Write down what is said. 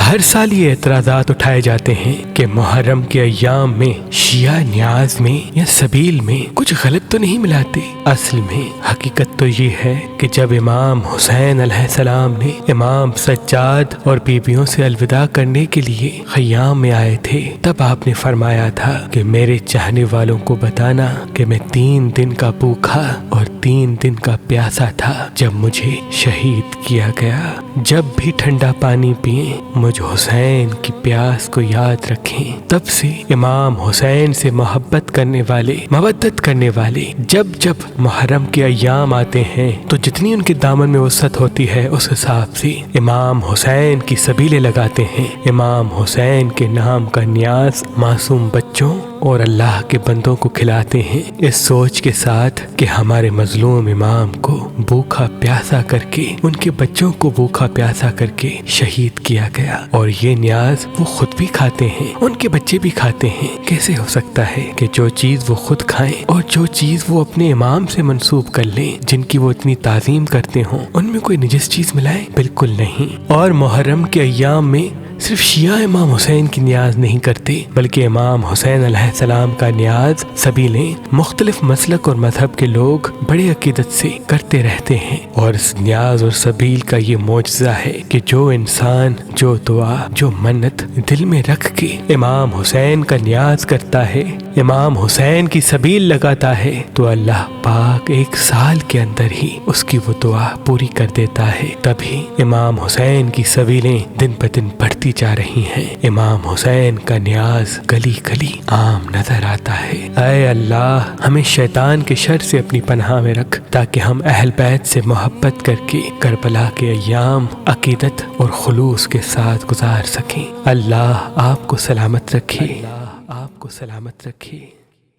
ہر سال یہ اعتراضات اٹھائے جاتے ہیں کہ محرم کے ایام میں شیعہ نیاز میں یا سبیل میں کچھ غلط تو نہیں ملاتے۔ اصل میں حقیقت تو یہ ہے کہ جب امام حسین علیہ السلام نے امام سجاد اور بیویوں سے الوداع کرنے کے لیے خیام میں آئے تھے، تب آپ نے فرمایا تھا کہ میرے چاہنے والوں کو بتانا کہ میں 3 دن کا بھوکا اور 3 دن کا پیاسا تھا جب مجھے شہید کیا گیا۔ جب بھی ٹھنڈا پانی پئیں مجھ حسین کی پیاس کو یاد رکھیں۔ تب سے امام حسین سے محبت کرنے والے، مودت کرنے والے جب محرم کے ایام آتے ہیں تو جتنی ان کے دامن میں وسعت ہوتی ہے اس حساب سے امام حسین کی سبیلیں لگاتے ہیں۔ امام حسین کے نام کا نیاز معصوم بچوں اور اللہ کے بندوں کو کھلاتے ہیں، اس سوچ کے ساتھ کہ ہمارے مظلوم امام کو بھوکا پیاسا کر کے، ان کے بچوں کو بھوکا پیاسا کر کے شہید کیا گیا، اور یہ نیاز وہ خود بھی کھاتے ہیں، ان کے بچے بھی کھاتے ہیں۔ کیسے ہو سکتا ہے کہ جو چیز وہ خود کھائیں اور جو چیز وہ اپنے امام سے منسوب کر لیں جن کی وہ اتنی تعظیم کرتے ہوں، ان میں کوئی نجس چیز ملائیں؟ بالکل نہیں۔ اور محرم کے ایام میں صرف شیعہ امام حسین کی نیاز نہیں کرتے بلکہ امام حسین علیہ السلام کا نیاز سبیلیں، مختلف مسلک اور مذہب کے لوگ بڑے عقیدت سے کرتے رہتے ہیں۔ اور اس نیاز اور سبیل کا یہ معجزہ ہے کہ جو انسان جو دعا، جو منت دل میں رکھ کے امام حسین کا نیاز کرتا ہے، امام حسین کی سبیل لگاتا ہے، تو اللہ پاک 1 سال کے اندر ہی اس کی وہ دعا پوری کر دیتا ہے۔ تبھی امام حسین کی سبیلیں دن بدن بڑھتی جا رہی ہیں۔ امام حسین کا نیاز گلی گلی عام نظر آتا ہے۔ اے اللہ، ہمیں شیطان کے شر سے اپنی پناہ میں رکھ تاکہ ہم اہل بیت سے محبت کر کے کربلا کے ایام عقیدت اور خلوص کے ساتھ گزار سکیں۔ اللہ آپ کو سلامت رکھے، اللہ آپ کو سلامت رکھے۔